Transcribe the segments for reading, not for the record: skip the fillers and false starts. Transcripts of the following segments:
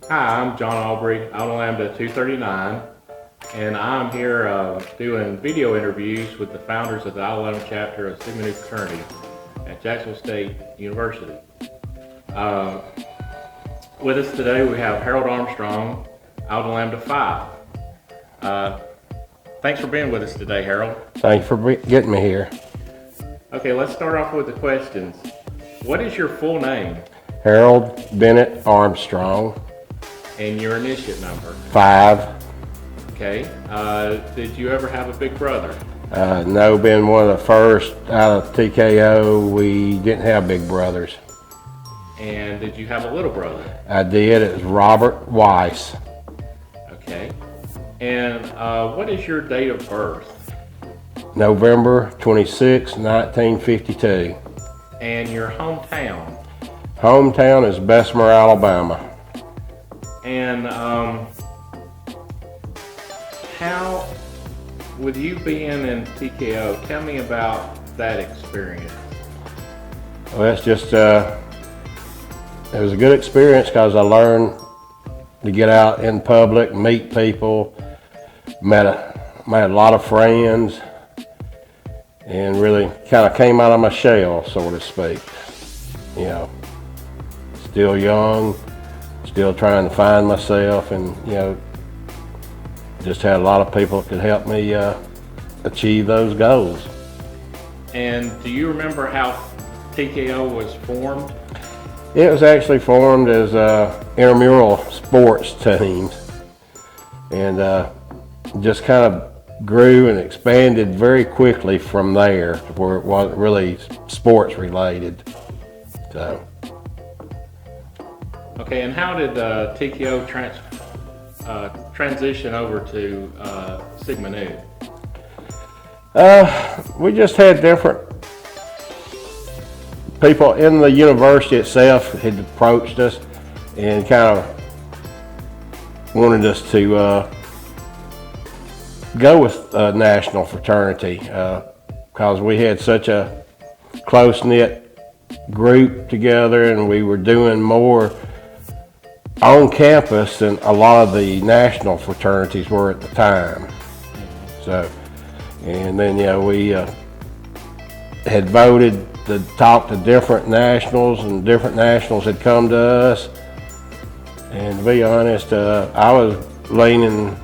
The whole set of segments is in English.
Hi, I'm John Aubrey, Iota Lambda 239, and I'm here doing video interviews with the founders of the Iota Lambda chapter of Sigma Nu fraternity at Jacksonville State University. With us today we have Harold Armstrong, Iota Lambda 5. Thanks for being with us today, Harold. Thank you for getting me here. Okay, let's start off with the questions. What is your full name? Harold Bennett Armstrong. And your initiate number? 5. Okay. Did you ever have a big brother? No, being one of the first out of TKO, we didn't have big brothers. And did you have a little brother? I did. It was Robert Weiss. Okay. And what is your date of birth? November 26, 1952. And your hometown? Hometown is Bessemer, Alabama. And how, with you being in TKO, tell me about that experience. Well, it's just, it was a good experience because I learned to get out in public, meet people, met a lot of friends, and really kind of came out of my shell, so to speak. You know, still young, still trying to find myself, and just had a lot of people that could help me achieve those goals. And do you remember how TKO was formed? It was actually formed as intramural sports teams, and just kind of grew and expanded very quickly from there, where it wasn't really sports related. So. Okay, and how did TKO transition over to Sigma Nu? We just had different people in the university itself had approached us and kind of wanted us to go with a national fraternity because we had such a close-knit group together, and we were doing more on campus than a lot of the national fraternities were at the time. So, and then we had voted to talk to different nationals, and different nationals had come to us. And to be honest, I was leaning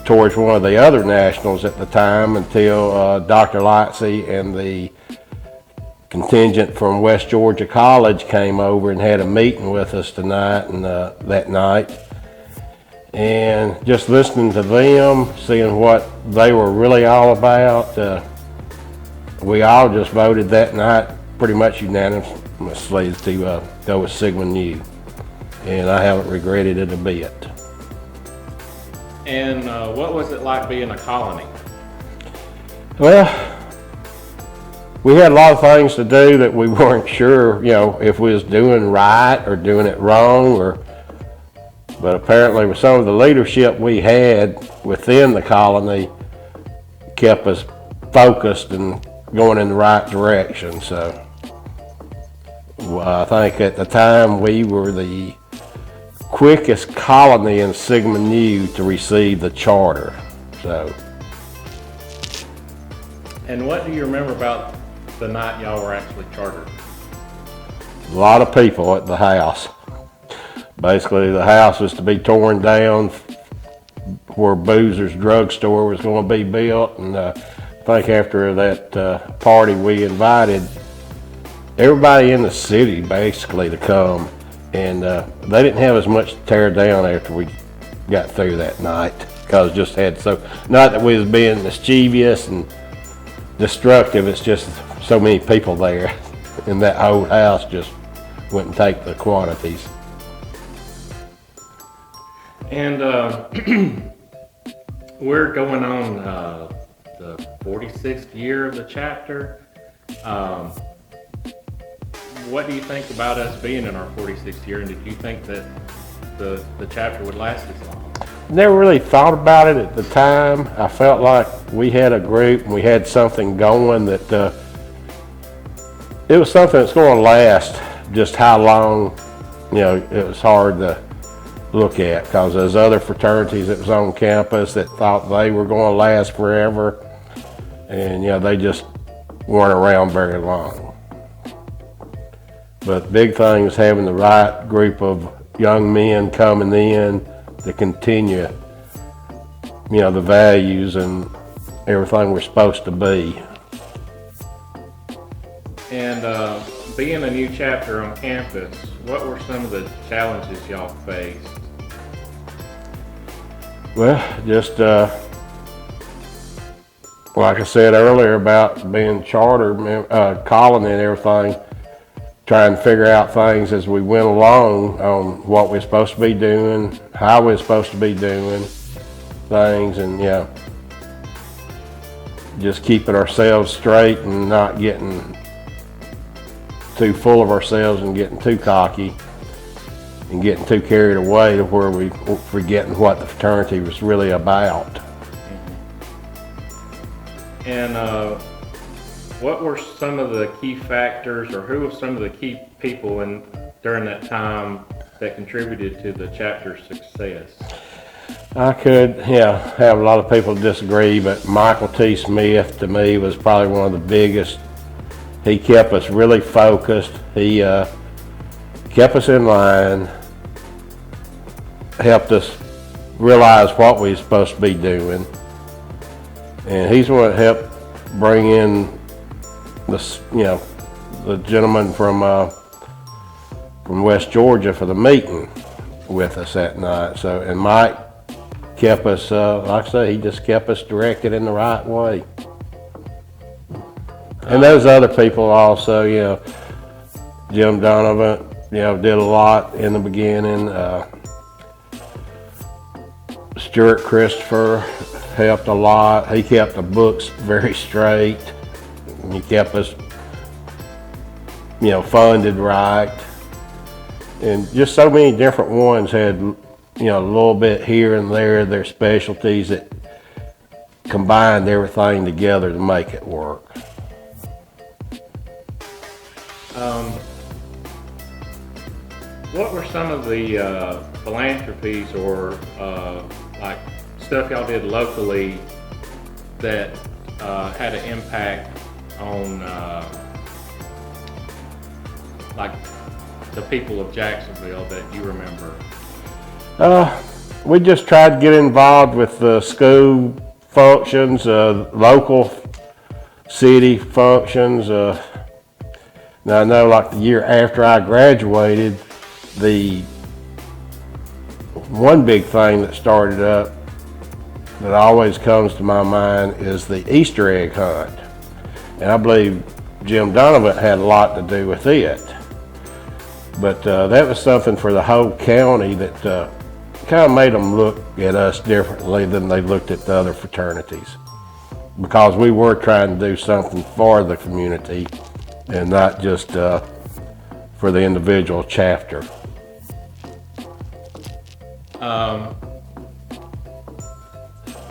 towards one of the other nationals at the time until Dr. Lightsey and the contingent from West Georgia College came over and had a meeting with us tonight and that night, and just listening to them, seeing what they were really all about, we all just voted that night pretty much unanimously to go with Sigma Nu, and I haven't regretted it a bit. And what was it like being a colony? Well, we had a lot of things to do that we weren't sure, if we was doing right or doing it wrong, but apparently with some of the leadership we had within the colony kept us focused and going in the right direction. So I think at the time we were the quickest colony in Sigma Nu to receive the charter. So. And what do you remember about the night y'all were actually chartered? A lot of people at the house. Basically, the house was to be torn down where Boozer's drugstore was going to be built, and I think after that party we invited everybody in the city basically to come, and they didn't have as much to tear down after we got through that night, because just had not that we was being mischievous and destructive, it's just so many people there, and that old house just wouldn't take the quantities. And we're going on the 46th year of the chapter. What do you think about us being in our 46th year, and did you think that the chapter would last this long? Never really thought about it at the time. I felt like we had a group and we had something going that it was something that's going to last. Just how long, it was hard to look at, because there's other fraternities that was on campus that thought they were going to last forever, and they just weren't around very long. But big thing is having the right group of young men coming in to continue, the values and everything we're supposed to be. And being a new chapter on campus, what were some of the challenges y'all faced? Well, just like I said earlier about being charter, colony and everything, trying to figure out things as we went along on what we're supposed to be doing, how we're supposed to be doing things, and just keeping ourselves straight and not getting too full of ourselves and getting too cocky and getting too carried away to where we forgetting what the fraternity was really about. And what were some of the key factors, or who were some of the key people during that time that contributed to the chapter's success? I could, have a lot of people disagree, but Michael T. Smith to me was probably one of the biggest. He kept us really focused. He kept us in line, helped us realize what we were supposed to be doing. And he's the one that helped bring in the gentleman from West Georgia for the meeting with us that night. So, and Mike kept us, like I say, he just kept us directed in the right way. And those other people also, Jim Donovan, did a lot in the beginning. Stuart Christopher helped a lot. He kept the books very straight. He kept us, funded right. And just so many different ones had, a little bit here and there, their specialties that combined everything together to make it work. What were some of the philanthropies or like stuff y'all did locally that had an impact on like the people of Jacksonville that you remember? We just tried to get involved with the school functions, local city functions. Now I know, like the year after I graduated, the one big thing that started up that always comes to my mind is the Easter egg hunt. And I believe Jim Donovan had a lot to do with it. But that was something for the whole county that kind of made them look at us differently than they looked at the other fraternities. Because we were trying to do something for the community and not just for the individual chapter.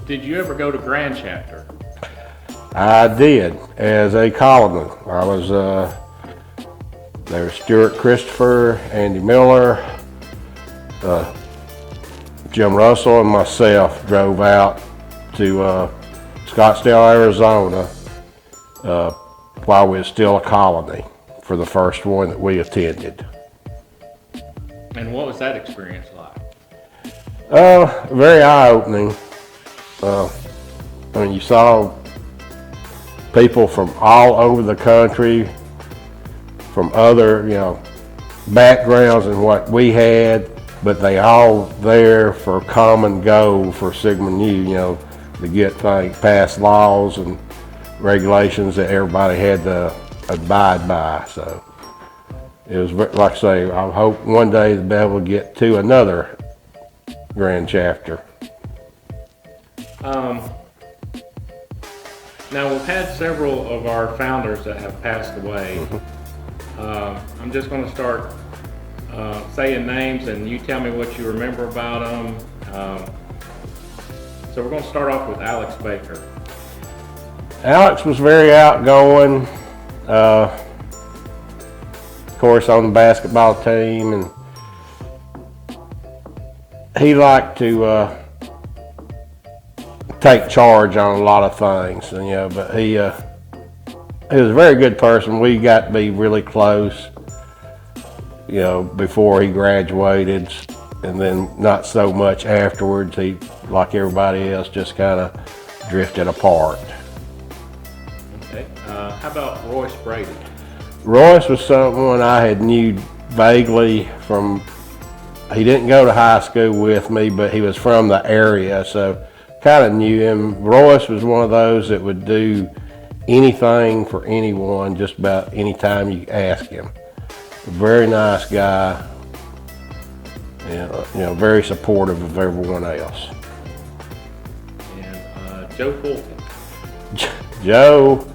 Did you ever go to Grand Chapter? I did, as a columnist. I was, there was Stuart Christopher, Andy Miller, Jim Russell, and myself drove out to Scottsdale, Arizona, while we were still a colony for the first one that we attended. And what was that experience like? Very eye-opening. I mean, you saw people from all over the country, from other, backgrounds than what we had, but they all there for a common goal for Sigma Nu, to get pass laws and regulations that everybody had to abide by. So it was, like I say, I hope one day to be able to get to another grand chapter. Now, we've had several of our founders that have passed away. I'm just going to start saying names, and you tell me what you remember about them. So we're going to start off with Alex Baker. Alex was very outgoing, of course on the basketball team, and he liked to take charge on a lot of things, and but he was a very good person. We got to be really close, before he graduated, and then not so much afterwards. He, like everybody else, just kind of drifted apart. Okay. How about Royce Brady? Royce was someone I had knew vaguely from. He didn't go to high school with me, but he was from the area, so kind of knew him. Royce was one of those that would do anything for anyone, just about any time you ask him. Very nice guy, and very supportive of everyone else. And Joe Fulton. Joe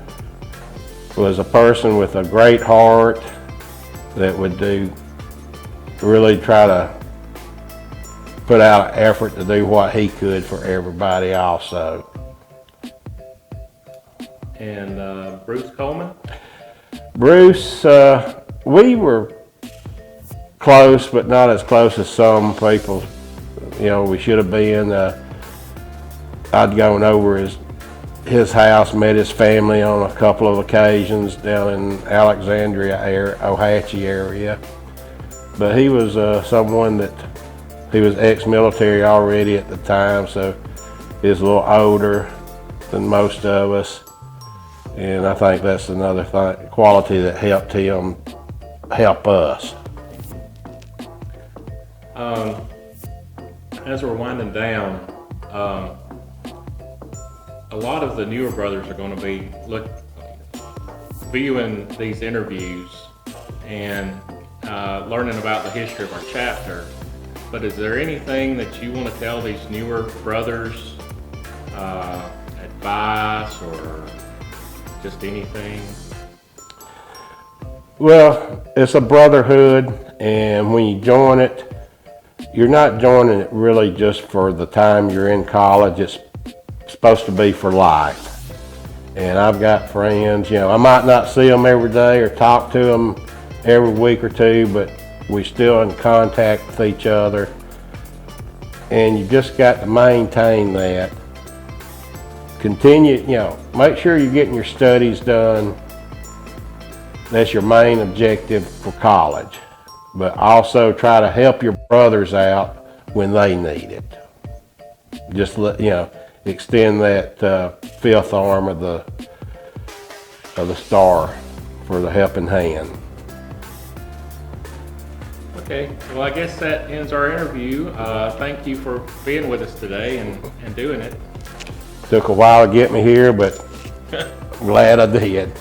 was a person with a great heart that would really try to put out an effort to do what he could for everybody also. And Bruce Coleman? Bruce, we were close, but not as close as some people, we should have been. I'd gone over his house, met his family on a couple of occasions down in Alexandria, Ohatchee area. But he was someone that, he was ex-military already at the time, so he was a little older than most of us. And I think that's another quality that helped him help us. As we're winding down, a lot of the newer brothers are going to be viewing these interviews and learning about the history of our chapter. But is there anything that you want to tell these newer brothers, advice or just anything? Well, it's a brotherhood, and when you join it, you're not joining it really just for the time you're in college. It's supposed to be for life. And I've got friends, I might not see them every day or talk to them every week or two, but we still in contact with each other. And you just got to maintain that. Continue, make sure you're getting your studies done. That's your main objective for college. But also try to help your brothers out when they need it. Just extend that fifth arm of the star for the helping hand. Okay, well, I guess that ends our interview. Thank you for being with us today and doing it. Took a while to get me here, but glad I did.